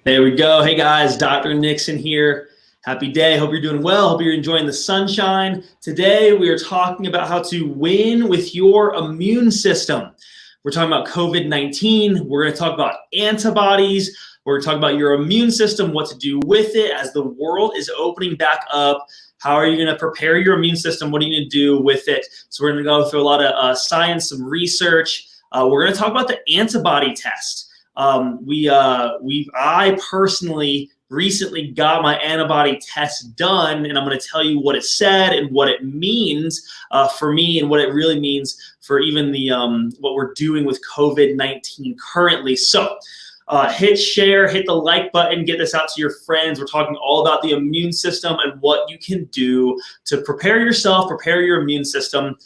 There we go. Hey guys, Dr. Nixon here. Happy day. Hope you're doing well. Hope you're enjoying the sunshine. Today we are talking about how to win with your immune system. We're talking about COVID-19. We're going to talk about antibodies. We're going to talk about your immune system, what to do with it as the world is opening back up. How are you going to prepare your immune system? What are you going to do with it? So we're going to go through a lot of science, some research. We're going to talk about the antibody test. I personally recently got my antibody test done, and I'm going to tell you what it said and what it means for me, and what it really means for even the what we're doing with COVID-19 currently. So hit share, hit the like button, get this out to your friends. We're talking all about the immune system and what you can do to prepare yourself, prepare your immune system.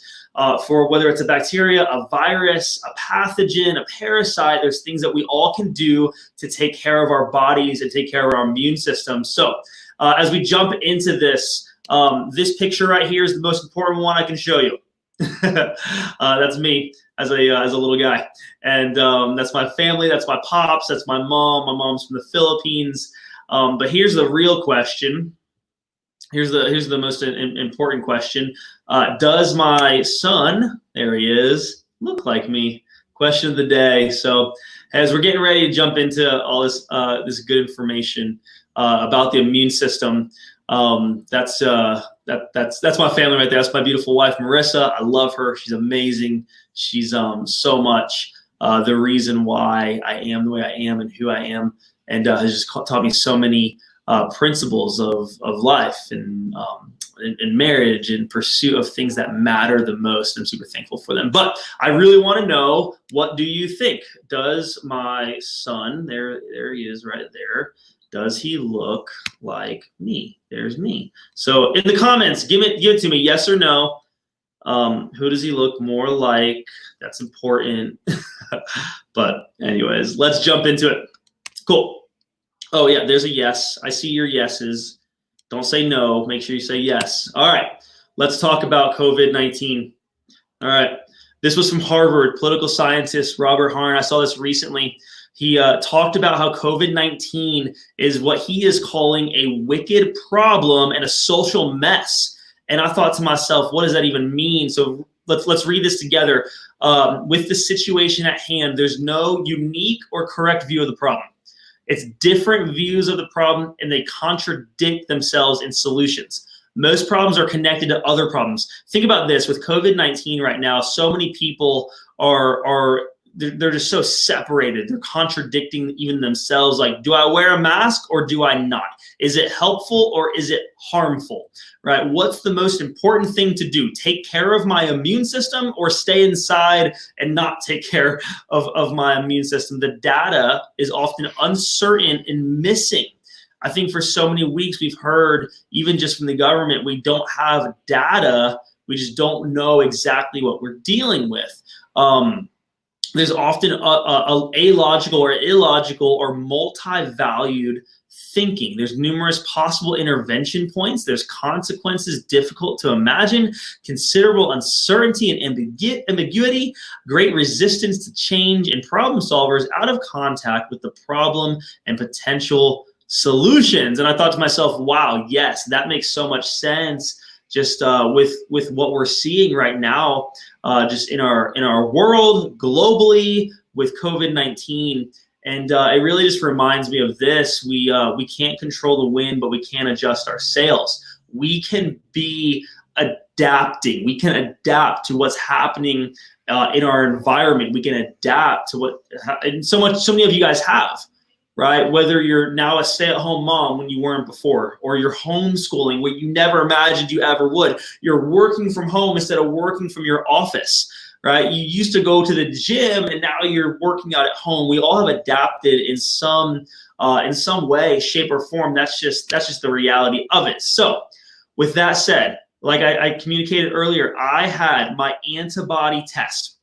For whether it's a bacteria, a virus, a pathogen, a parasite. There's things that we all can do to take care of our bodies and take care of our immune system. So as we jump into this, this picture right here is the most important one I can show you. That's me as a little guy. And that's my family, that's my pops, that's my mom. My mom's from the Philippines. But here's the real question. Here's the most important question. Does my son, there he is, look like me? Question of the day. So as we're getting ready to jump into all this this good information about the immune system, that's my family right there. That's my beautiful wife, Marissa. I love her. She's amazing. She's so much the reason why I am the way I am and who I am, and has just taught me so many principles of life and marriage and pursuit of things that matter the most. I'm super thankful for them. But I really want to know, what do you think? Does my son, there he is right there, does he look like me? There's me. So in the comments, give it to me, yes or no. Who does he look more like? That's important. But anyways, let's jump into it. Cool. Oh, yeah, there's a yes. I see your yeses. Don't say no. Make sure you say yes. All right, let's talk about COVID-19. All right, this was from Harvard, political scientist Robert Harn. I saw this recently. He talked about how COVID-19 is what he is calling a wicked problem and a social mess. And I thought to myself, what does that even mean? So let's read this together. With the situation at hand, there's no unique or correct view of the problem. It's different views of the problem, and they contradict themselves in solutions. Most problems are connected to other problems. Think about this. With COVID-19 right now, so many people they're just so separated. They're contradicting even themselves. Like, do I wear a mask or do I not? Is it helpful or is it harmful? Right? What's the most important thing to do? Take care of my immune system or stay inside and not take care of my immune system? The data is often uncertain and missing. I think for so many weeks we've heard, even just from the government, we don't have data. We just don't know exactly what we're dealing with. There's often a illogical or illogical or multi-valued thinking. There's numerous possible intervention points. There's consequences difficult to imagine, considerable uncertainty and ambiguity, great resistance to change, and problem solvers out of contact with the problem and potential solutions. And I thought to myself, wow, yes, that makes so much sense. Just with what we're seeing right now, just in our world globally with COVID-19, and it really just reminds me of this. We can't control the wind, but we can adjust our sails. We can be adapting. We can adapt to what's happening in our environment. We can adapt to what, and so many of you guys have. Right? Whether you're now a stay-at-home mom when you weren't before, or you're homeschooling what you never imagined you ever would. You're working from home instead of working from your office, right? You used to go to the gym and now you're working out at home. We all have adapted in some way, shape, or form. That's just the reality of it. So with that said, like I communicated earlier, I had my antibody test.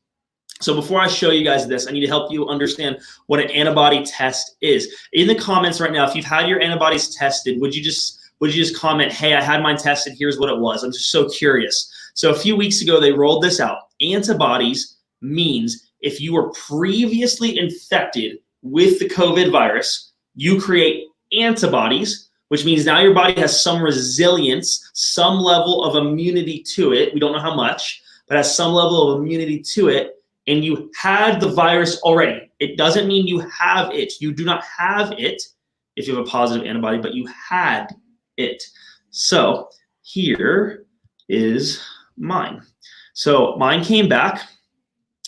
So before I show you guys this, I need to help you understand what an antibody test is. In the comments right now, if you've had your antibodies tested, would you just comment, hey, I had mine tested, here's what it was. I'm just so curious. So a few weeks ago, they rolled this out. Antibodies means if you were previously infected with the COVID virus, You create antibodies, which means now your body has some resilience, some level of immunity to it. We don't know how much, but has some level of immunity to it. And you had the virus already. It doesn't mean you have it. You do not have it if you have a positive antibody, but you had it. So here is mine. So mine came back,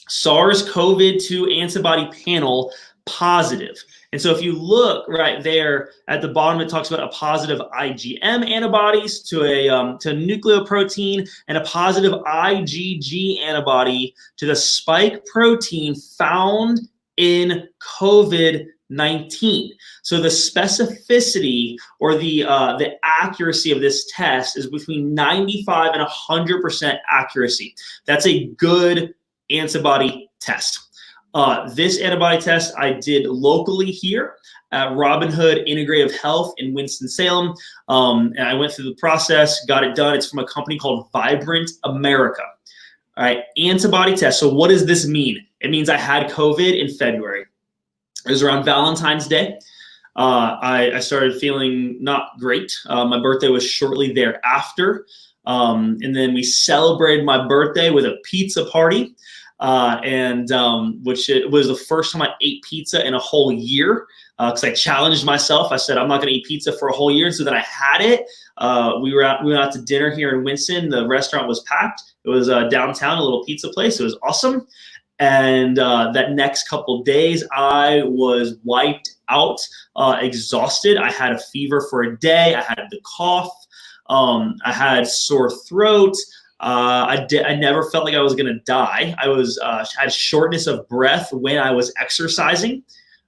SARS-CoV-2 antibody panel positive. And so if you look right there at the bottom, it talks about a positive IgM antibodies to a nucleoprotein and a positive IgG antibody to the spike protein found in COVID-19. So the specificity or the accuracy of this test is between 95 and 100% accuracy. That's a good antibody test. This antibody test I did locally here at Robin Hood Integrative Health in Winston-Salem. And I went through the process, got it done. It's from a company called Vibrant America. All right, antibody test. So what does this mean? It means I had COVID in February. It was around Valentine's Day. I started feeling not great. My birthday was shortly thereafter. And then we celebrated my birthday with a pizza party. Which it was the first time I ate pizza in a whole year because I challenged myself. I said, I'm not going to eat pizza for a whole year. So then I had it. We went out to dinner here in Winston. The restaurant was packed. It was downtown, a little pizza place. It was awesome. And that next couple days, I was wiped out, exhausted. I had a fever for a day. I had the cough. I had sore throat. I never felt like I was gonna die. I had shortness of breath when I was exercising.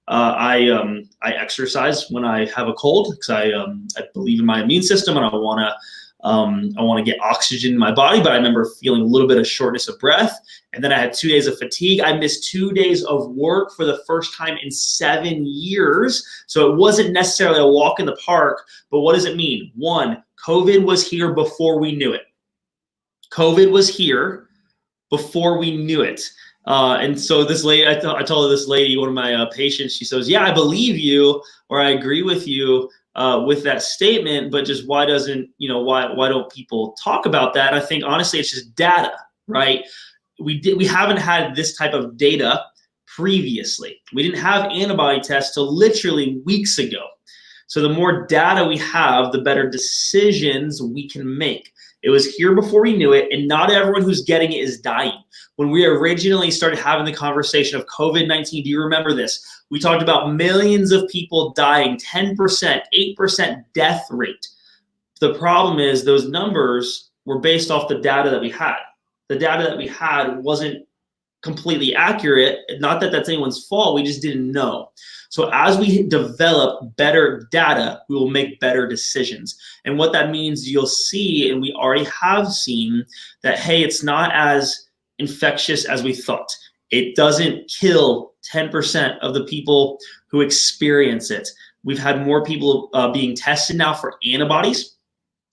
I exercise when I have a cold because I believe in my immune system and I want to get oxygen in my body. But I remember feeling a little bit of shortness of breath, and then I had 2 days of fatigue. I missed 2 days of work for the first time in 7 years. So it wasn't necessarily a walk in the park. But what does it mean? One, COVID was here before we knew it. COVID was here before we knew it. And so this lady, I told this lady, one of my patients, she says, yeah, I believe you, or I agree with you with that statement, but just why don't people talk about that? And I think honestly, it's just data, right? We haven't had this type of data previously. We didn't have antibody tests till literally weeks ago. So the more data we have, the better decisions we can make. It was here before we knew it, and not everyone who's getting it is dying. When we originally started having the conversation of COVID-19, do you remember this? We talked about millions of people dying, 10%, 8% death rate. The problem is those numbers were based off the data that we had. The data that we had wasn't completely accurate. Not that that's anyone's fault, we just didn't know. So as we develop better data, we will make better decisions. And what that means, you'll see, and we already have seen, that, hey, it's not as infectious as we thought. It doesn't kill 10% of the people who experience it. We've had more people being tested now for antibodies.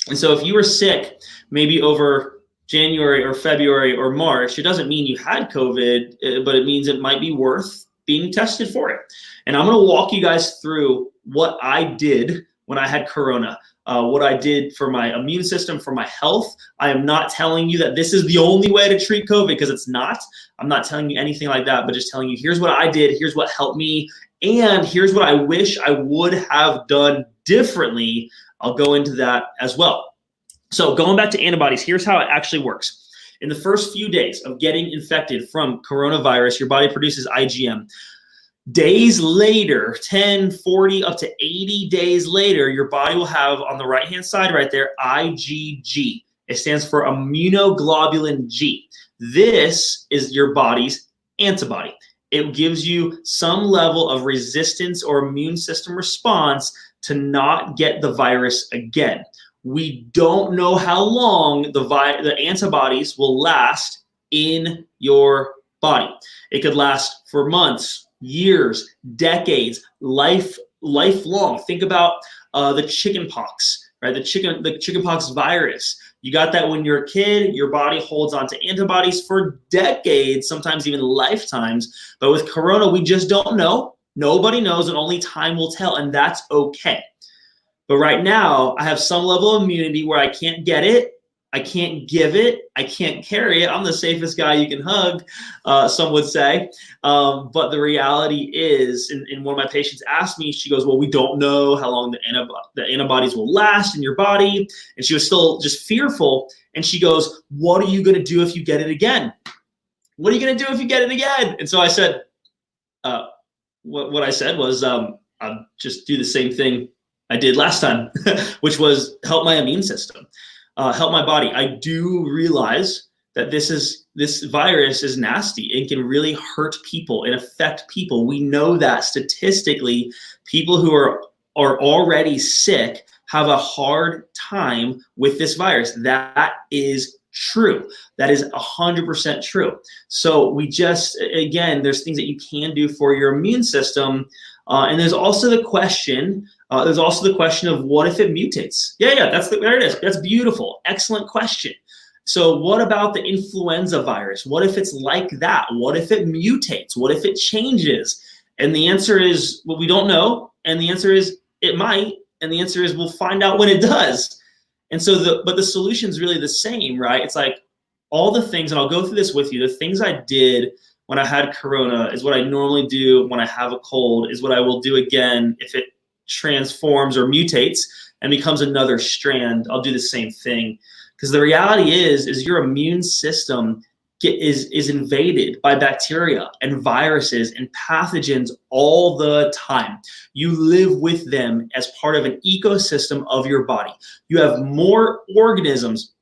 And so if you were sick, maybe over January or February or March, it doesn't mean you had COVID, but it means it might be worth being tested for it. And I'm going to walk you guys through what I did when I had Corona, what I did for my immune system, for my health. I am not telling you that this is the only way to treat COVID, because it's not. I'm not telling you anything like that, but just telling you, here's what I did, here's what helped me, and here's what I wish I would have done differently. I'll go into that as well. So going back to antibodies, here's how it actually works. In the first few days of getting infected from coronavirus, your body produces IgM. Days later, 10, 40, up to 80 days later, your body will have on the right-hand side right there, IgG. It stands for immunoglobulin G. This is your body's antibody. It gives you some level of resistance or immune system response to not get the virus again. We don't know how long the antibodies will last in your body. It could last for months, years, decades, lifelong. Think about the chicken pox, right? The chicken pox virus. You got that when you're a kid. Your body holds on to antibodies for decades, sometimes even lifetimes. But with Corona, we just don't know. Nobody knows, and only time will tell, and that's okay. But right now, I have some level of immunity where I can't get it, I can't give it, I can't carry it. I'm the safest guy you can hug, some would say. But the reality is, and one of my patients asked me, she goes, well, we don't know how long the antibodies will last in your body. And she was still just fearful. And she goes, what are you going to do if you get it again? What are you going to do if you get it again? And so I said, what I said was, I'll just do the same thing I did last time, which was help my immune system, help my body. I do realize that this virus is nasty. It can really hurt people and affect people. We know that statistically, people who are already sick have a hard time with this virus. That is true. That is 100% true. So we just, again, there's things that you can do for your immune system. And there's also the question, of what if it mutates? Yeah, there it is. That's beautiful. Excellent question. So what about the influenza virus? What if it's like that? What if it mutates? What if it changes? And the answer is, well, we don't know. And the answer is, it might. And the answer is, we'll find out when it does. And so but the solution is really the same, right? It's like all the things, and I'll go through this with you, the things I did when I had corona is what I normally do when I have a cold, is what I will do again if it transforms or mutates and becomes another strand. I'll do the same thing. Because the reality is your immune system is invaded by bacteria and viruses and pathogens all the time. You live with them as part of an ecosystem of your body. You have more organisms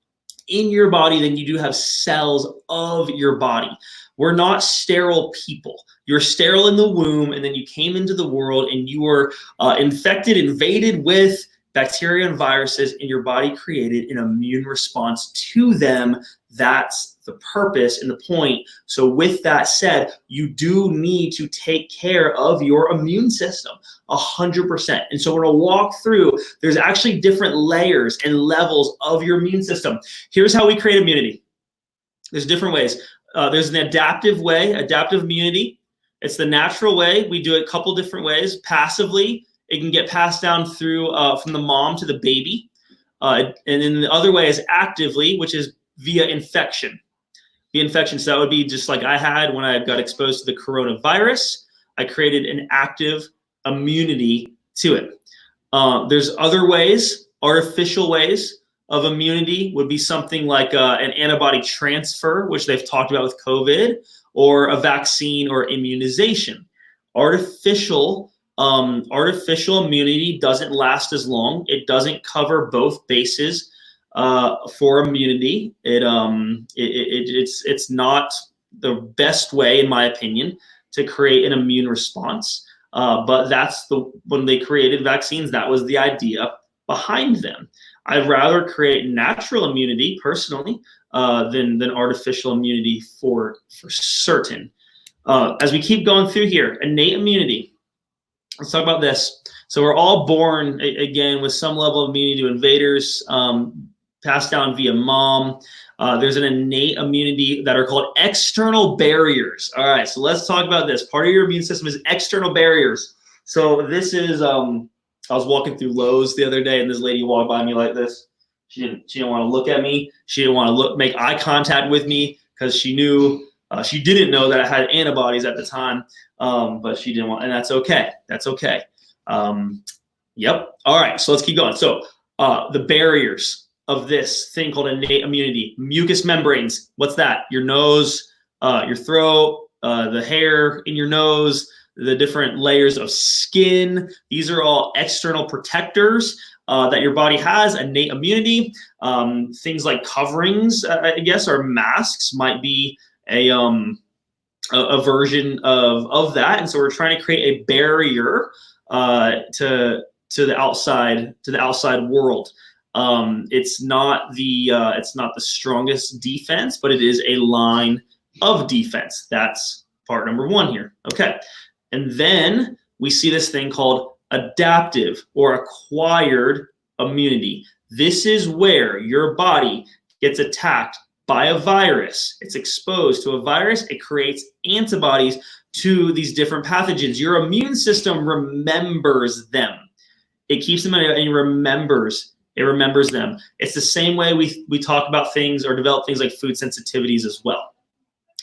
in your body than you do have cells of your body. We're not sterile people. You're sterile in the womb, and then you came into the world and you were infected, invaded with bacteria and viruses, and your body created an immune response to them. That's the purpose and the point. So with that said, you do need to take care of your immune system 100%. And so we're gonna walk through, there's actually different layers and levels of your immune system. Here's how we create immunity. There's different ways. There's an adaptive way, adaptive immunity. It's the natural way. We do it a couple different ways. Passively, it can get passed down through from the mom to the baby. And then the other way is actively, which is via infection. Via infection, so that would be just like I had when I got exposed to the coronavirus. I created an active immunity to it. There's other ways, artificial ways of immunity would be something like an antibody transfer, which they've talked about with COVID, or a vaccine or immunization. Artificial immunity doesn't last as long. It doesn't cover both bases for immunity. It's not the best way, in my opinion, to create an immune response. But that's when they created vaccines, that was the idea behind them. I'd rather create natural immunity personally than artificial immunity for certain. As we keep going through here, innate immunity. Let's talk about this. So we're all born, again, with some level of immunity to invaders, passed down via mom. There's an innate immunity that are called external barriers. All right, so let's talk about this. Part of your immune system is external barriers. So this is, I was walking through Lowe's the other day, and this lady walked by me like this. She didn't want to look at me. She didn't want to make eye contact with me because she knew, she didn't know that I had antibodies at the time, but she didn't want, and that's okay. That's okay. Yep. All right, so let's keep going. So the barriers of this thing called innate immunity, mucous membranes. What's that? Your nose, your throat, the hair in your nose, the different layers of skin. These are all external protectors that your body has, innate immunity. Things like coverings, I guess, or masks might be a version of that. And so we're trying to create a barrier to the outside world. It's not the strongest defense, but it is a line of defense. That's part number one here. Okay. And then we see this thing called adaptive or acquired immunity. This is where your body gets attacked by a virus. It's exposed to a virus. It creates antibodies to these different pathogens. Your immune system remembers them. It keeps them and it remembers them. It's the same way we talk about things or develop things like food sensitivities as well.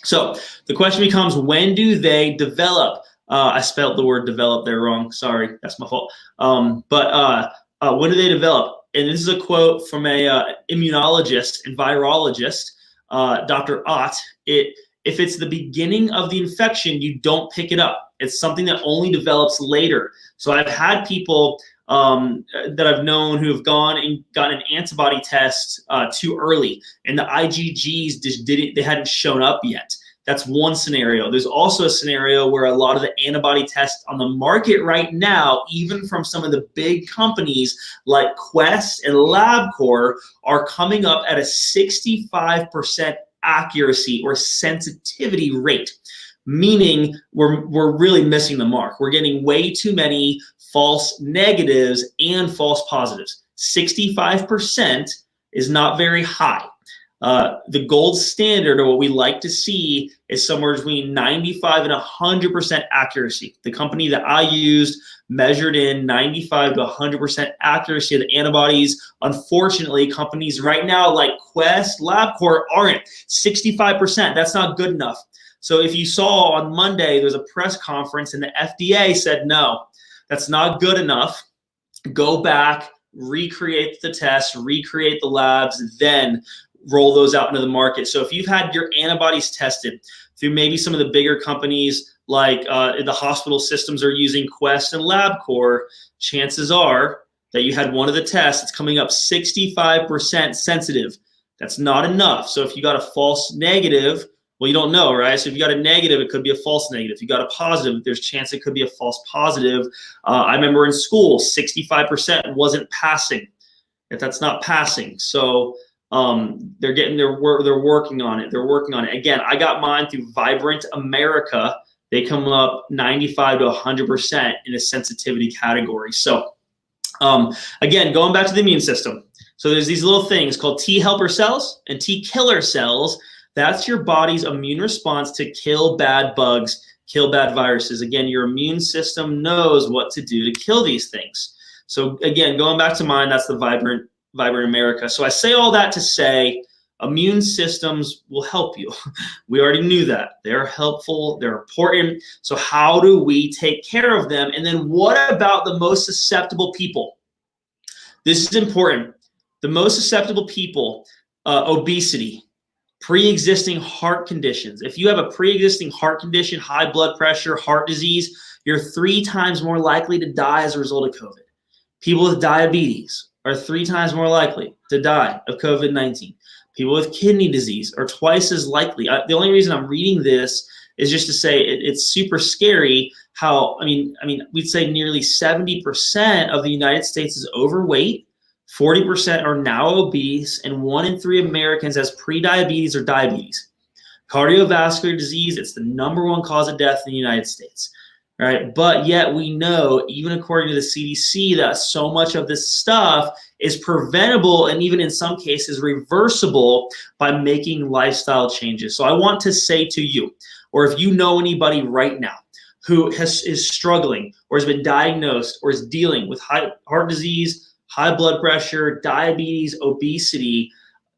So the question becomes, when do they develop? I spelled the word develop there wrong. Sorry, that's my fault. But when do they develop? And this is a quote from a immunologist and virologist, Dr. Ott. If it's the beginning of the infection, you don't pick it up. It's something that only develops later. So I've had people that I've known who have gone and gotten an antibody test too early, and the IgGs just they hadn't shown up yet. That's one scenario. There's also a scenario where a lot of the antibody tests on the market right now, even from some of the big companies like Quest and LabCorp, are coming up at a 65% accuracy or sensitivity rate, meaning we're really missing the mark. We're getting way too many false negatives and false positives. 65% is not very high. The gold standard, or what we like to see, is somewhere between 95 and 100% accuracy. The company that I used measured in 95 to 100% accuracy of the antibodies. Unfortunately, companies right now like Quest, LabCorp aren't. 65%, that's not good enough. So if you saw on Monday, there was a press conference and the FDA said, no, that's not good enough. Go back, recreate the tests, recreate the labs, then roll those out into the market. So if you've had your antibodies tested through maybe some of the bigger companies like the hospital systems are using Quest and LabCorp, chances are that you had one of the tests that's coming up 65% sensitive. That's not enough. So if you got a false negative, well, you don't know, right? So if you got a negative, it could be a false negative. If you got a positive, there's a chance it could be a false positive. I remember in school, 65% wasn't passing. If that's not passing, so they're working on it. They're working on it. Again, I got mine through Vibrant America. They come up 95 to 100% in a sensitivity category. So again, going back to the immune system. So there's these little things called T helper cells and T killer cells. That's your body's immune response to kill bad bugs, kill bad viruses. Again, your immune system knows what to do to kill these things. So again, going back to mine, that's the Vibrant America. So I say all that to say immune systems will help you. We already knew that. They're helpful. They're important. So how do we take care of them? And then what about the most susceptible people? This is important. The most susceptible people, obesity, pre-existing heart conditions. If you have a pre-existing heart condition, high blood pressure, heart disease, you're 3 times more likely to die as a result of COVID. People with diabetes are 3 times more likely to die of COVID-19. People with kidney disease are twice as likely. The only reason I'm reading this is just to say it's super scary how, I mean, we'd say nearly 70% of the United States is overweight, 40% are now obese, and 1 in 3 Americans has prediabetes or diabetes. Cardiovascular disease, it's the #1 cause of death in the United States. Right? But yet we know, even according to the CDC, that so much of this stuff is preventable and even in some cases reversible by making lifestyle changes. So I want to say to you, or if you know anybody right now who is struggling or has been diagnosed or is dealing with heart disease, high blood pressure, diabetes, obesity,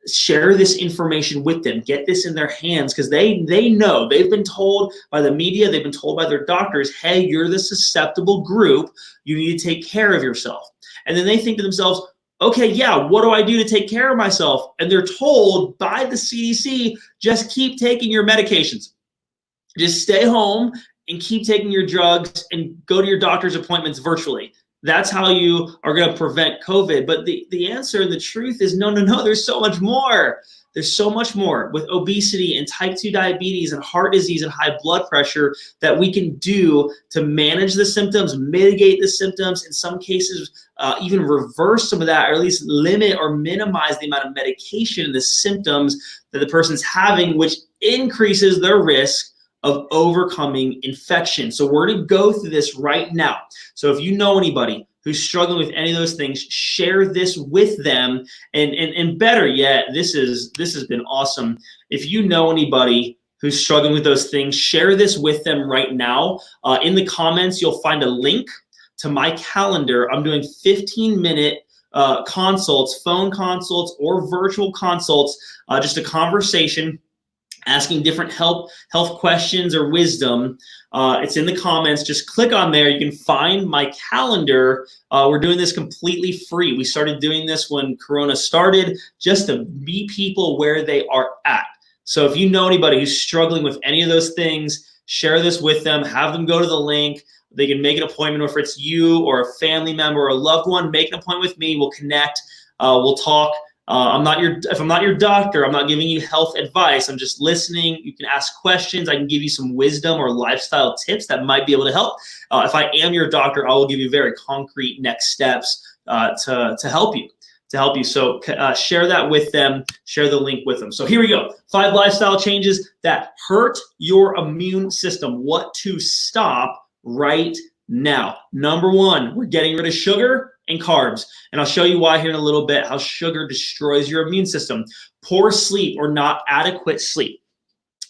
share this information with them. Get this in their hands, because they know. They've been told by the media, they've been told by their doctors, hey, you're the susceptible group. You need to take care of yourself. And then they think to themselves, okay, yeah, what do I do to take care of myself? And they're told by the CDC, just keep taking your medications. Just stay home and keep taking your drugs and go to your doctor's appointments virtually. That's how you are going to prevent COVID. But the answer and the truth is no, there's so much more. There's so much more with obesity and type 2 diabetes and heart disease and high blood pressure that we can do to manage the symptoms, mitigate the symptoms, in some cases even reverse some of that, or at least limit or minimize the amount of medication and the symptoms that the person's having, which increases their risk of overcoming infection. So we're going to go through this right now. So if you know anybody who's struggling with any of those things, share this with them. And better yet, this has been awesome. If you know anybody who's struggling with those things, share this with them right now. In the comments, you'll find a link to my calendar. I'm doing 15-minute consults, phone consults or virtual consults, just a conversation, asking different health questions or wisdom. It's in the comments. Just click on there. You can find my calendar. We're doing this completely free. We started doing this when Corona started, just to meet people where they are at. So if you know anybody who's struggling with any of those things, share this with them. Have them go to the link. They can make an appointment, or if it's you or a family member or a loved one, make an appointment with me. We'll connect. We'll talk. If I'm not your doctor, I'm not giving you health advice. I'm just listening. You can ask questions. I can give you some wisdom or lifestyle tips that might be able to help. If I am your doctor, I will give you very concrete next steps to help you. So share that with them. Share the link with them. So here we go. 5 lifestyle changes that hurt your immune system. What to stop right now. Number 1, we're getting rid of sugar and carbs. And I'll show you why here in a little bit, how sugar destroys your immune system. Poor sleep or not adequate sleep.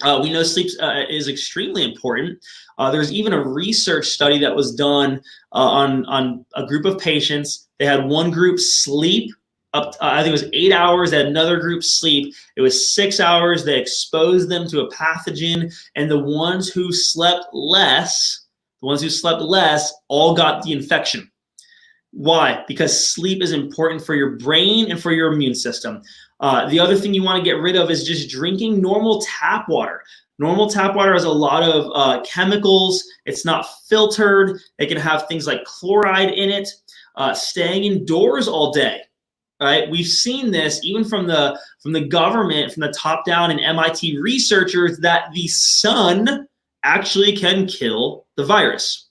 We know sleep is extremely important. There's even a research study that was done on a group of patients. They had one group sleep up, I think it was 8 hours, they had another group sleep. It was 6 hours. They exposed them to a pathogen, and the ones who slept less all got the infection. Why? Because sleep is important for your brain and for your immune system. The other thing you want to get rid of is just drinking normal tap water. Normal tap water has a lot of chemicals. It's not filtered. It can have things like chloride in it. Staying indoors all day, right? We've seen this even from the government, from the top down, and MIT researchers, that the sun actually can kill the virus.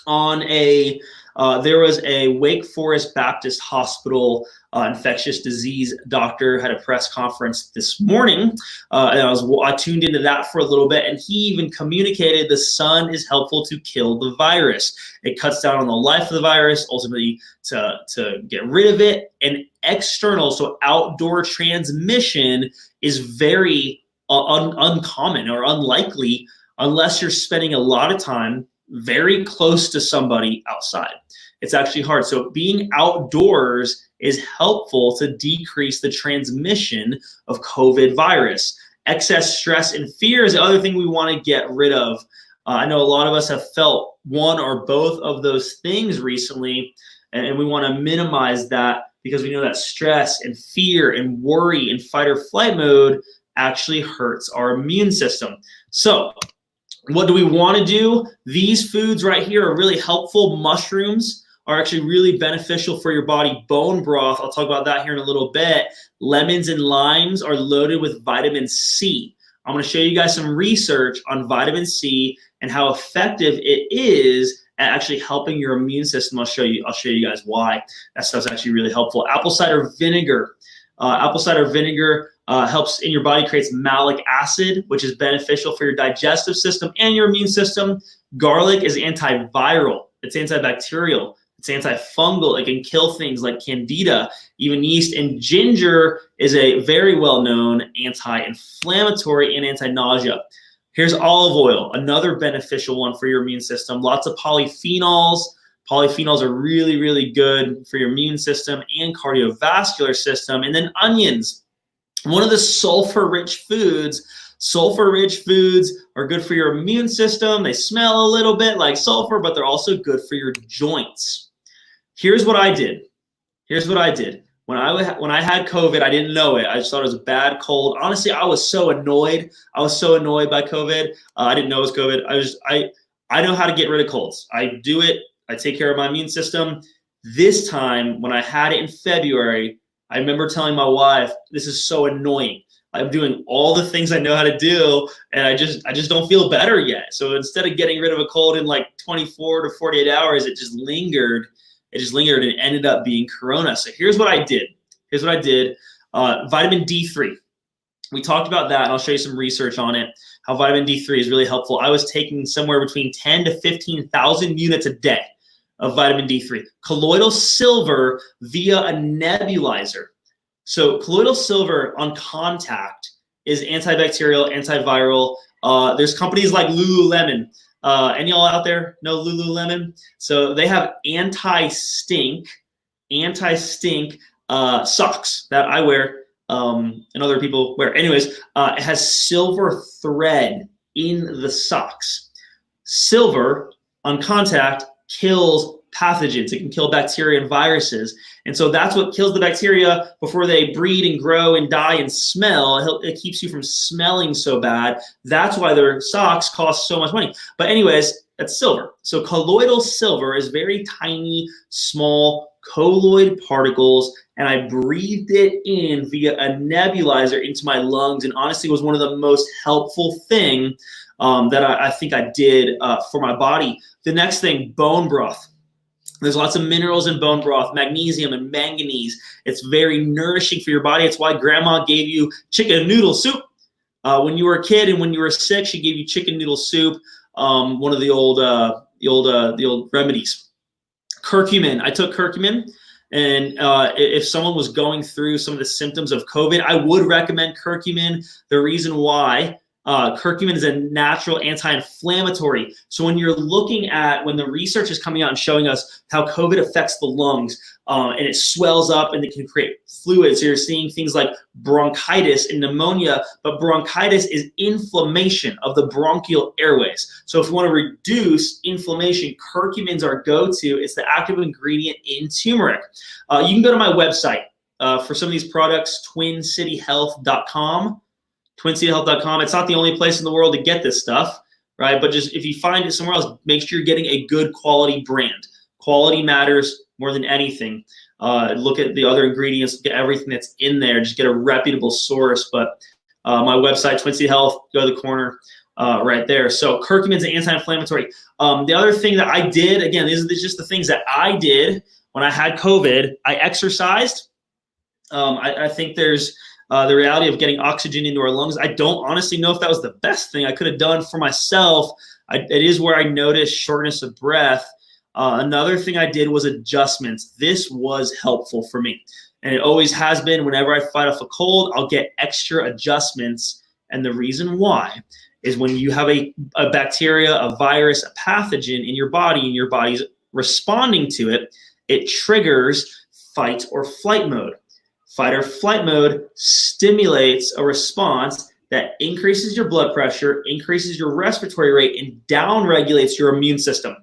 There was a Wake Forest Baptist Hospital infectious disease doctor had a press conference this morning, and I tuned into that for a little bit, and he even communicated the sun is helpful to kill the virus. It cuts down on the life of the virus, ultimately to get rid of it. And external, so outdoor transmission, is very uncommon or unlikely unless you're spending a lot of time very close to somebody outside. It's actually hard. So being outdoors is helpful to decrease the transmission of COVID virus. Excess stress and fear is the other thing we want to get rid of. I know a lot of us have felt one or both of those things recently, and we want to minimize that, because we know that stress and fear and worry and fight or flight mode actually hurts our immune system. So what do we want to do? These foods right here are really helpful. Mushrooms are actually really beneficial for your body. Bone broth, I'll talk about that here in a little bit. Lemons and limes are loaded with vitamin C. I'm going to show you guys some research on vitamin C and how effective it is at actually helping your immune system. I'll show you guys why that stuff's actually really helpful. Apple cider vinegar. Helps in your body, creates malic acid, which is beneficial for your digestive system and your immune system. Garlic is antiviral. It's antibacterial. It's antifungal. It can kill things like candida, even yeast. And ginger is a very well-known anti-inflammatory and anti-nausea. Here's olive oil, another beneficial one for your immune system. Lots of polyphenols. Polyphenols are really, really good for your immune system and cardiovascular system. And then onions. One of the sulfur-rich foods. Sulfur-rich foods are good for your immune system. They smell a little bit like sulfur, but they're also good for your joints. Here's what I did. When I had COVID, I didn't know it. I just thought it was a bad cold. Honestly, I was so annoyed. by COVID. I didn't know it was COVID. I know how to get rid of colds. I do it. I take care of my immune system. This time, when I had it in February, I remember telling my wife, this is so annoying. I'm doing all the things I know how to do, and I just don't feel better yet. So instead of getting rid of a cold in like 24 to 48 hours, it just lingered. And ended up being Corona. So here's what I did. Vitamin D3. We talked about that, and I'll show you some research on it, how vitamin D3 is really helpful. I was taking somewhere between 10 to 15,000 units a day. of vitamin D3. Colloidal silver via a nebulizer. So colloidal silver on contact is antibacterial, antiviral. There's companies like Lululemon. Any y'all out there know Lululemon? So they have anti-stink socks that I wear and other people wear. Anyways, it has silver thread in the socks. Silver on contact kills pathogens. It can kill bacteria and viruses. And so that's what kills the bacteria before they breed and grow and die and smell. It keeps you from smelling so bad. That's why their socks cost so much money. But anyways, that's silver. So colloidal silver is very tiny, small colloid particles, and I breathed it in via a nebulizer into my lungs, and honestly was one of the most helpful thing that I think I did for my body. The next thing, bone broth. There's lots of minerals in bone broth, magnesium and manganese. It's very nourishing for your body. It's why grandma gave you chicken noodle soup. When you were a kid and when you were sick, she gave you chicken noodle soup, one of the old remedies. Curcumin, I took curcumin. And if someone was going through some of the symptoms of COVID, I would recommend curcumin. The reason why, curcumin is a natural anti-inflammatory. So when you're looking at, when the research is coming out and showing us how COVID affects the lungs and it swells up and it can create fluids, so you're seeing things like bronchitis and pneumonia, but bronchitis is inflammation of the bronchial airways. So if you want to reduce inflammation, curcumin's our go-to. It's the active ingredient in turmeric. You can go to my website for some of these products, twincityhealth.com. twincityhealth.com. It's not the only place in the world to get this stuff, right? But just if you find it somewhere else, make sure you're getting a good quality brand. Quality matters more than anything. Look at the other ingredients, look at everything that's in there. Just get a reputable source. But my website, Twin City Health, go to the corner right there. So curcumin's an anti-inflammatory. The other thing that I did, again, these are just the things that I did when I had COVID. I exercised. I think there's the reality of getting oxygen into our lungs. I don't honestly know if that was the best thing I could have done for myself. It is where I noticed shortness of breath. Another thing I did was adjustments. This was helpful for me. And it always has been. Whenever I fight off a cold, I'll get extra adjustments. And the reason why is when you have a bacteria, a virus, a pathogen in your body, and your body's responding to it, it triggers fight or flight mode. Fight or flight mode stimulates a response that increases your blood pressure, increases your respiratory rate, and downregulates your immune system.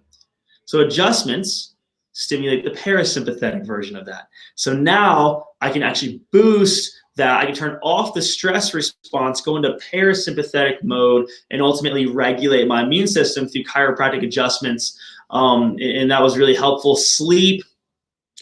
So adjustments stimulate the parasympathetic version of that. So now I can actually boost that. I can turn off the stress response, go into parasympathetic mode, and ultimately regulate my immune system through chiropractic adjustments. And that was really helpful. Sleep.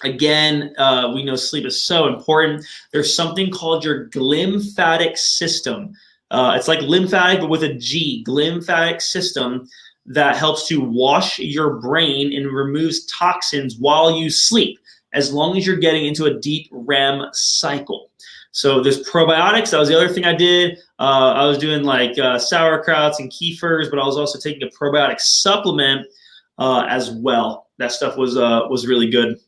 Again, we know sleep is so important. There's something called your glymphatic system. It's like lymphatic, but with a G, glymphatic system that helps to wash your brain and removes toxins while you sleep, as long as you're getting into a deep REM cycle. So there's probiotics. That was the other thing I did. I was doing like sauerkrauts and kefirs, but I was also taking a probiotic supplement as well. That stuff was really good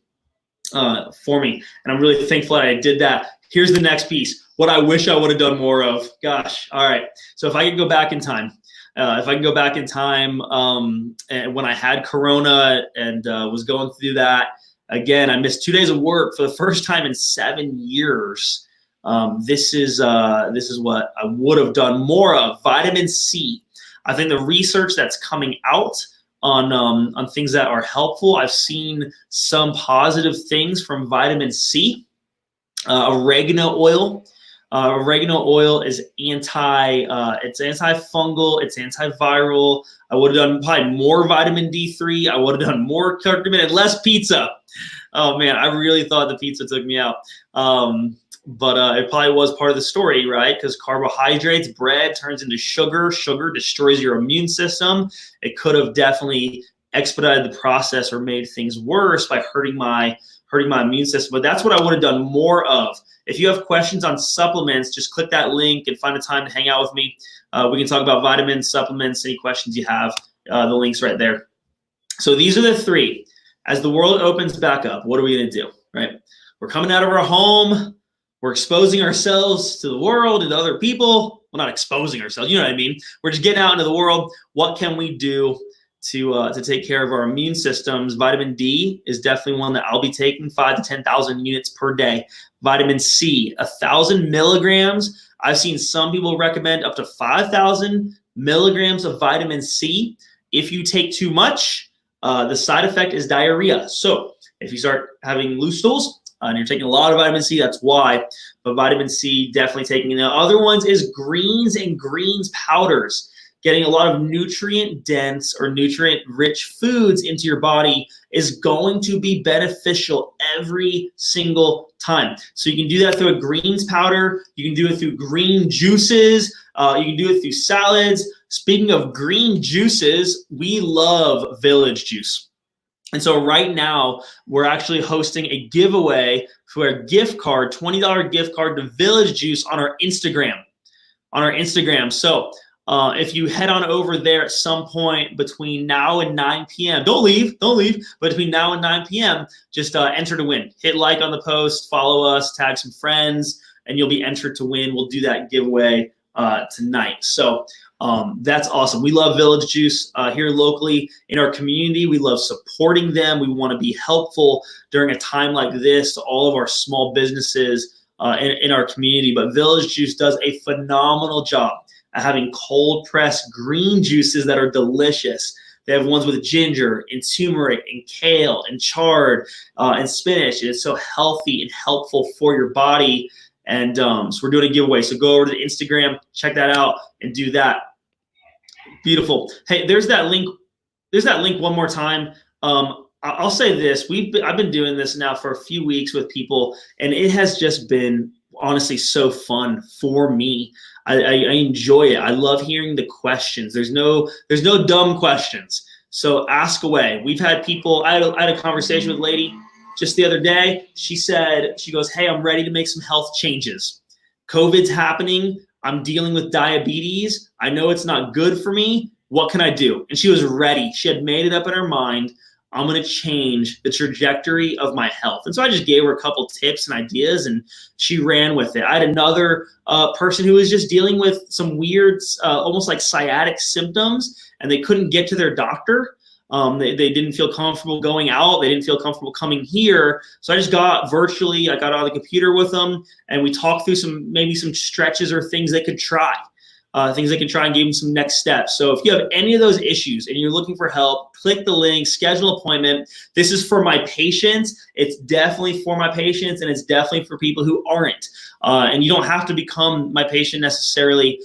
for me, and I'm really thankful that I did that. Here's the next piece, what I wish I would have done more of. Gosh, all right. So if I could go back in time, and when I had Corona and was going through that, again, I missed 2 days of work for the first time in 7 years. This is what I would have done more of. Vitamin C. I think the research that's coming out on things that are helpful. I've seen some positive things from vitamin C. Oregano oil. Oregano oil is it's antifungal, it's antiviral. I would have done probably more vitamin D3. I would have done more curcumin and less pizza. Oh man, I really thought the pizza took me out. But it probably was part of the story, right? Because carbohydrates, bread turns into sugar. Sugar destroys your immune system. It could have definitely expedited the process or made things worse by hurting my immune system. But that's what I would have done more of. If you have questions on supplements, just click that link and find a time to hang out with me. We can talk about vitamins, supplements, any questions you have. The link's right there. So these are the three. As the world opens back up, what are we going to do, right? We're coming out of our home. We're exposing ourselves to the world and to other people. Well, not exposing ourselves, you know what I mean? We're just getting out into the world. What can we do to take care of our immune systems? Vitamin D is definitely one that I'll be taking, 5,000 to 10,000 units per day. Vitamin C, 1,000 milligrams. I've seen some people recommend up to 5,000 milligrams of vitamin C. If you take too much, the side effect is diarrhea. So if you start having loose stools and you're taking a lot of vitamin C, that's why. But vitamin C, definitely taking. The other ones is greens and greens powders. Getting a lot of nutrient-dense or nutrient-rich foods into your body is going to be beneficial every single time. So you can do that through a greens powder. You can do it through green juices. You can do it through salads. Speaking of green juices, we love Village Juice. And so right now, we're actually hosting a giveaway for a gift card, $20 gift card to Village Juice on our Instagram. So if you head on over there at some point between now and 9 p.m., don't leave, but between now and 9 p.m., just enter to win. Hit like on the post, follow us, tag some friends, and you'll be entered to win. We'll do that giveaway tonight. So that's awesome. We love Village Juice here locally in our community. We love supporting them. We want to be helpful during a time like this to all of our small businesses in our community. But Village Juice does a phenomenal job at having cold pressed green juices that are delicious. They have ones with ginger and turmeric and kale and chard and spinach. It's so healthy and helpful for your body. And so we're doing a giveaway. So go over to the Instagram, check that out, and do that. Beautiful. Hey, there's that link. There's that link one more time. I'll say this. I've been doing this now for a few weeks with people, and it has just been honestly so fun for me. I enjoy it. I love hearing the questions. There's no dumb questions. So ask away. We've had people. I had a conversation with a lady just the other day. She goes, hey, I'm ready to make some health changes. COVID's happening. I'm dealing with diabetes. I know it's not good for me. What can I do? And she was ready. She had made it up in her mind. I'm going to change the trajectory of my health. And so I just gave her a couple tips and ideas, and she ran with it. I had another person who was just dealing with some weird, almost like sciatic symptoms, and they couldn't get to their doctor. They didn't feel comfortable going out. They didn't feel comfortable coming here. So I just got on the computer with them, and we talked through maybe some stretches or things they could try. Things they can try and give them some next steps. So if you have any of those issues and you're looking for help, click the link, schedule an appointment. This is for my patients. It's definitely for my patients, and it's definitely for people who aren't. And you don't have to become my patient necessarily.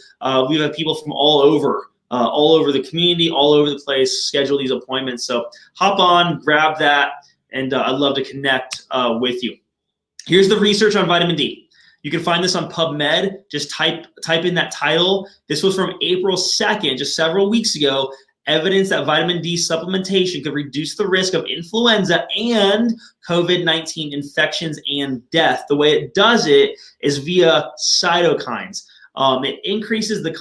We have people from all over the community, all over the place, schedule these appointments. So hop on, grab that, and I'd love to connect with you. Here's the research on vitamin D. You can find this on PubMed. Just type in that title. This was from April 2nd, just several weeks ago. Evidence that vitamin D supplementation could reduce the risk of influenza and COVID-19 infections and death. The way it does it is via cytokines. It increases the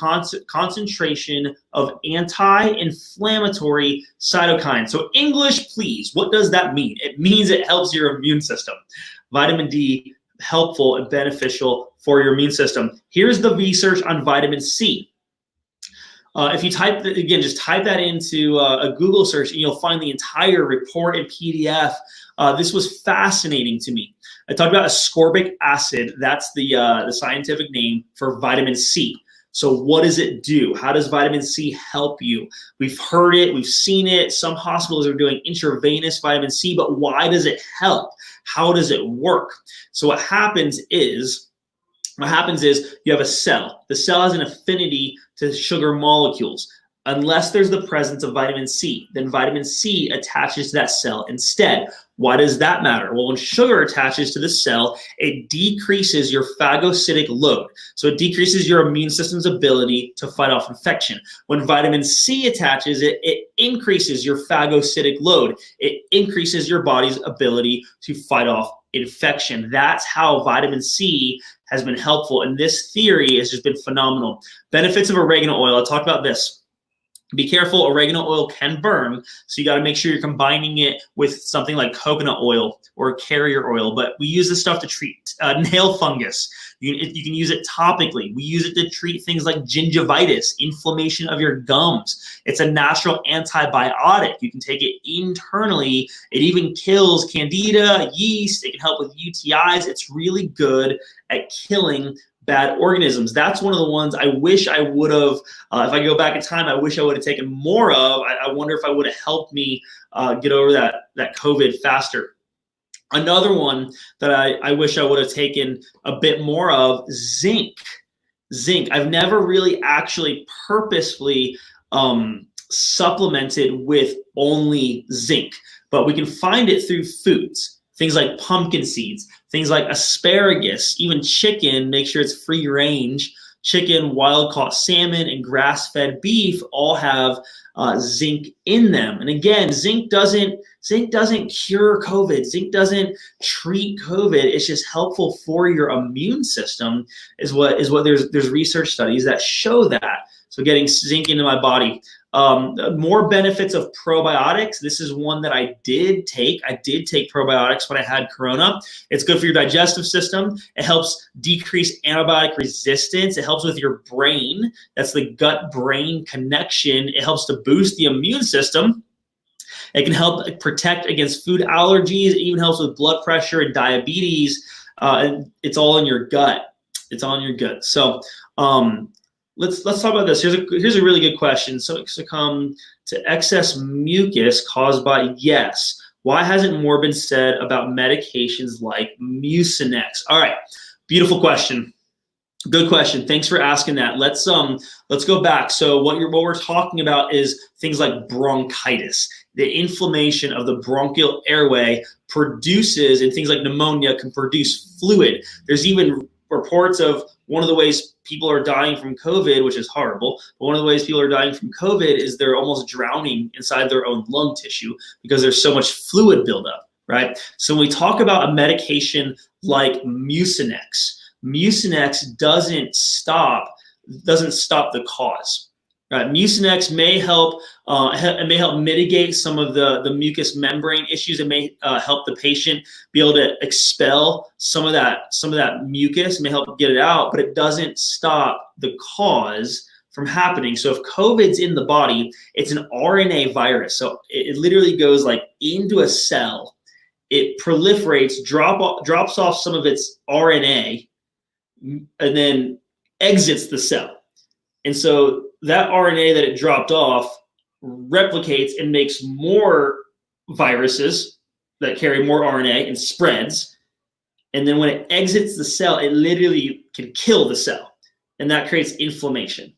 concentration of anti-inflammatory cytokines. So English, please, what does that mean? It means it helps your immune system. Vitamin D, helpful and beneficial for your immune system. Here's the research on vitamin C. If you type that, again, just type that into a Google search, and you'll find the entire report in PDF. This was fascinating to me. I talked about ascorbic acid. That's the scientific name for vitamin C. So what does it do? How does vitamin C help you? We've heard it, we've seen it. Some hospitals are doing intravenous vitamin C, but why does it help? How does it work? So what happens is you have a cell. The cell has an affinity to sugar molecules. Unless there's the presence of vitamin C, then vitamin C attaches to that cell instead. Why does that matter? Well, when sugar attaches to the cell, it decreases your phagocytic load. So it decreases your immune system's ability to fight off infection. When vitamin C attaches, it increases your phagocytic load. It increases your body's ability to fight off infection. That's how vitamin C has been helpful. And this theory has just been phenomenal. Benefits of oregano oil. I'll talk about this. Be careful, oregano oil can burn, so you got to make sure you're combining it with something like coconut oil or carrier oil. But we use this stuff to treat nail fungus. You can use it topically. We use it to treat things like gingivitis, inflammation of your gums. It's a natural antibiotic. You can take it internally. It even kills candida, yeast. It can help with UTIs. It's really good at killing bad organisms. That's one of the ones I wish I would have, if I go back in time, I wish I would have taken more of. I wonder if I would have helped me get over that COVID faster. Another one that I wish I would have taken a bit more of, zinc. Zinc. I've never really actually purposefully supplemented with only zinc, but we can find it through foods. Things like pumpkin seeds, things like asparagus, even chicken, make sure it's free range. Chicken, wild-caught salmon, and grass-fed beef all have zinc in them. And again, zinc doesn't cure COVID. Zinc doesn't treat COVID. It's just helpful for your immune system, is what there's research studies that show that. So getting zinc into my body. More benefits of probiotics. This is one that I did take. I did take probiotics when I had Corona. It's good for your digestive system. It helps decrease antibiotic resistance. It helps with your brain. That's the gut-brain connection. It helps to boost the immune system. It can help protect against food allergies. It even helps with blood pressure and diabetes. And it's all in your gut. It's all in your gut. So, Let's talk about this. Here's a really good question. So succumb to excess mucus caused by, yes. Why hasn't more been said about medications like Mucinex? All right, beautiful question. Good question. Thanks for asking that. Let's go back. So what we're talking about is things like bronchitis. The inflammation of the bronchial airway produces, and things like pneumonia can produce fluid. There's even reports of one of the ways people are dying from COVID, which is horrible, but one of the ways people are dying from COVID is they're almost drowning inside their own lung tissue because there's so much fluid buildup, right? So when we talk about a medication like Mucinex, Mucinex doesn't stop the cause. Right, Mucinex may help mitigate some of the mucous membrane issues. It may help the patient be able to expel some of that mucus. It may help get it out, but it doesn't stop the cause from happening. So if COVID's in the body, it's an RNA virus. So it literally goes like into a cell. It proliferates, drops off some of its RNA, and then exits the cell. And so that RNA that it dropped off replicates and makes more viruses that carry more RNA and spreads. And then when it exits the cell, it literally can kill the cell. And that creates inflammation,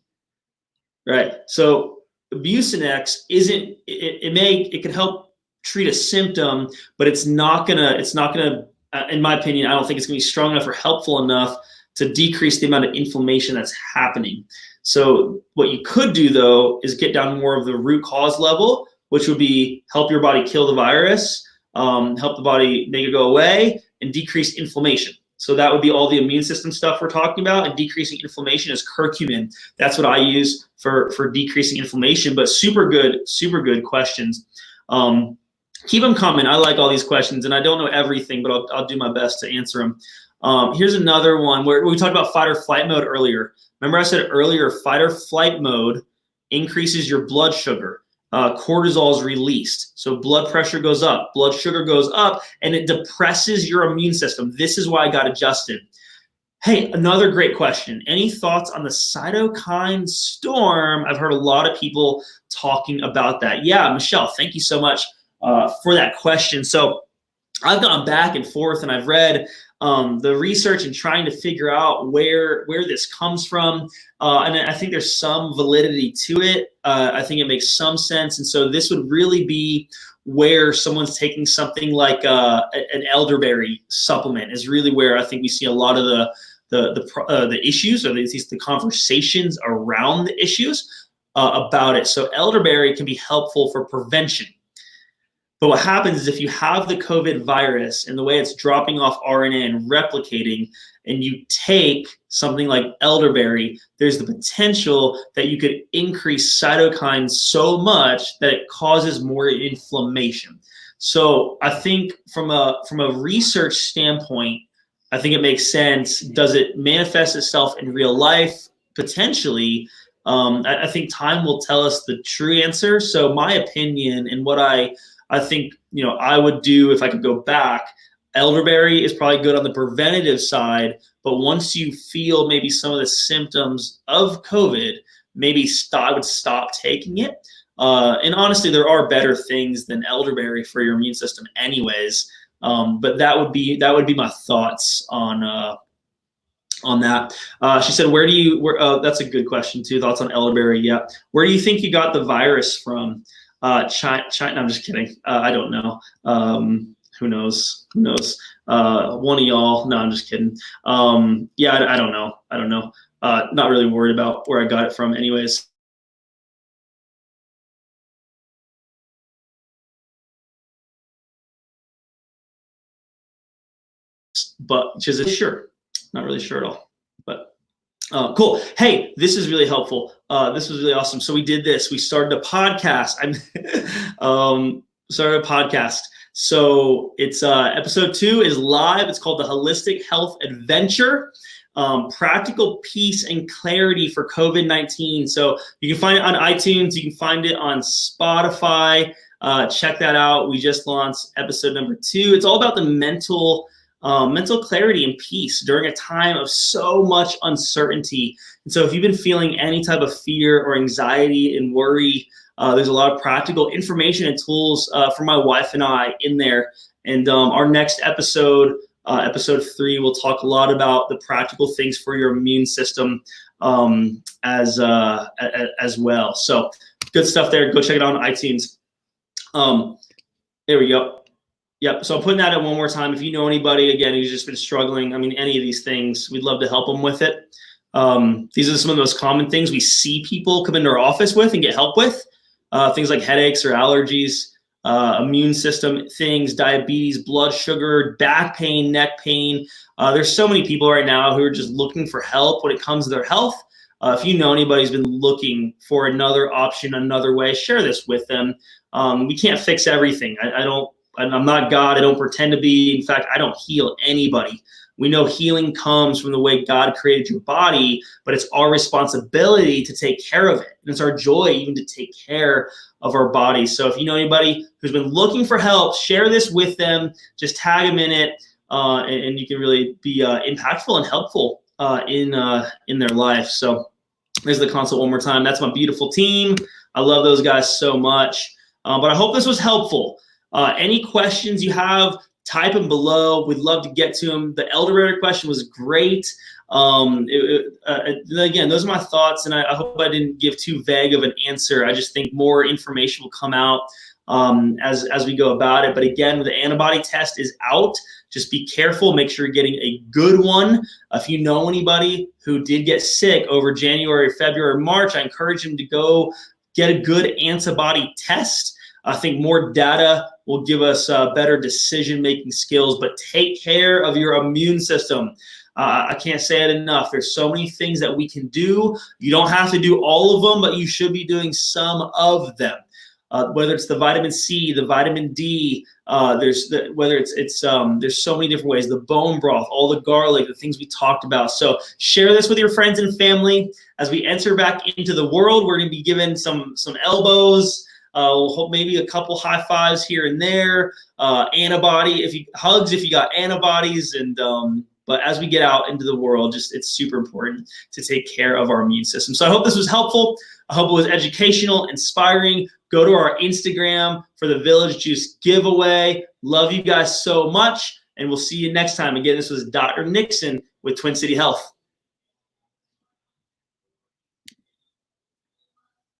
right? So Mucinex it can help treat a symptom, but it's not gonna, in my opinion, I don't think it's gonna be strong enough or helpful enough to decrease the amount of inflammation that's happening. So what you could do, though, is get down more of the root cause level, which would be help your body kill the virus, help the body make it go away, and decrease inflammation. So that would be all the immune system stuff we're talking about, and decreasing inflammation is curcumin. That's what I use for decreasing inflammation, but super good questions. Keep them coming. I like all these questions, and I don't know everything, but I'll do my best to answer them. Here's another one where we talked about fight or flight mode earlier. Remember I said earlier, fight or flight mode increases your blood sugar. Cortisol is released. So blood pressure goes up, blood sugar goes up, and it depresses your immune system. This is why I got adjusted. Hey, another great question. Any thoughts on the cytokine storm? I've heard a lot of people talking about that. Yeah, Michelle, thank you so much for that question. So I've gone back and forth, and I've read the research and trying to figure out where this comes from. And I think there's some validity to it. I think it makes some sense. And so this would really be where someone's taking something like an elderberry supplement is really where I think we see a lot of the issues, or at least the conversations around the issues about it. So elderberry can be helpful for prevention. But what happens is if you have the COVID virus and the way it's dropping off RNA and replicating, and you take something like elderberry, there's the potential that you could increase cytokines so much that it causes more inflammation. So I think from a research standpoint, I think it makes sense. Does it manifest itself in real life? Potentially. I think time will tell us the true answer. So my opinion and what I think, I would do if I could go back, elderberry is probably good on the preventative side, but once you feel maybe some of the symptoms of COVID, maybe I would stop taking it. And honestly, there are better things than elderberry for your immune system anyways. But that would be my thoughts on that. She said, that's a good question too. Thoughts on elderberry. Yeah. Where do you think you got the virus from? China. No, I'm just kidding. I don't know. Who knows? One of y'all. No, I'm just kidding. Yeah, I don't know. Not really worried about where I got it from anyways. But just sure. Not really sure at all. But cool. Hey, this is really helpful. This was really awesome. So we did this. We started a podcast. Started a podcast. So it's episode 2 is live. It's called the Holistic Health Adventure. Practical peace and clarity for COVID-19. So you can find it on iTunes. You can find it on Spotify. Check that out. We just launched episode number 2. It's all about the mental clarity and peace during a time of so much uncertainty. And so if you've been feeling any type of fear or anxiety and worry, there's a lot of practical information and tools for my wife and I in there. And our next episode, episode 3, we'll talk a lot about the practical things for your immune system as well. So good stuff there. Go check it out on iTunes. There we go. Yep. So I'm putting that in one more time. If you know anybody, again, who's just been struggling, any of these things, we'd love to help them with it. These are some of the most common things we see people come into our office with and get help with. Things like headaches or allergies, immune system things, diabetes, blood sugar, back pain, neck pain. There's so many people right now who are just looking for help when it comes to their health. If you know anybody who's been looking for another option, another way, share this with them. We can't fix everything. I'm not God. I don't pretend to be. In fact, I don't heal anybody. We know healing comes from the way God created your body, but it's our responsibility to take care of it. And it's our joy even to take care of our bodies. So if you know anybody who's been looking for help, share this with them. Just tag them in it, and you can really be impactful and helpful in their life. So there's the consult one more time. That's my beautiful team. I love those guys so much. But I hope this was helpful. Any questions you have, type them below. We'd love to get to them. The elderberry question was great. Again, those are my thoughts, and I hope I didn't give too vague of an answer. I just think more information will come out as we go about it. But again, the antibody test is out. Just be careful. Make sure you're getting a good one. If you know anybody who did get sick over January, February, March, I encourage them to go get a good antibody test. I think more data will give us better decision-making skills, but take care of your immune system. I can't say it enough. There's so many things that we can do. You don't have to do all of them, but you should be doing some of them. Whether it's the vitamin C, the vitamin D, there's so many different ways. The bone broth, all the garlic, the things we talked about. So share this with your friends and family. As we enter back into the world, we're going to be given some elbows. We'll hope maybe a couple high fives here and there. Hugs if you got antibodies, and but as we get out into the world, it's super important to take care of our immune system. So I hope this was helpful. I hope it was educational, inspiring. Go to our Instagram for the Village Juice giveaway. Love you guys so much, and we'll see you next time. Again, this was Dr. Nixon with Twin City Health.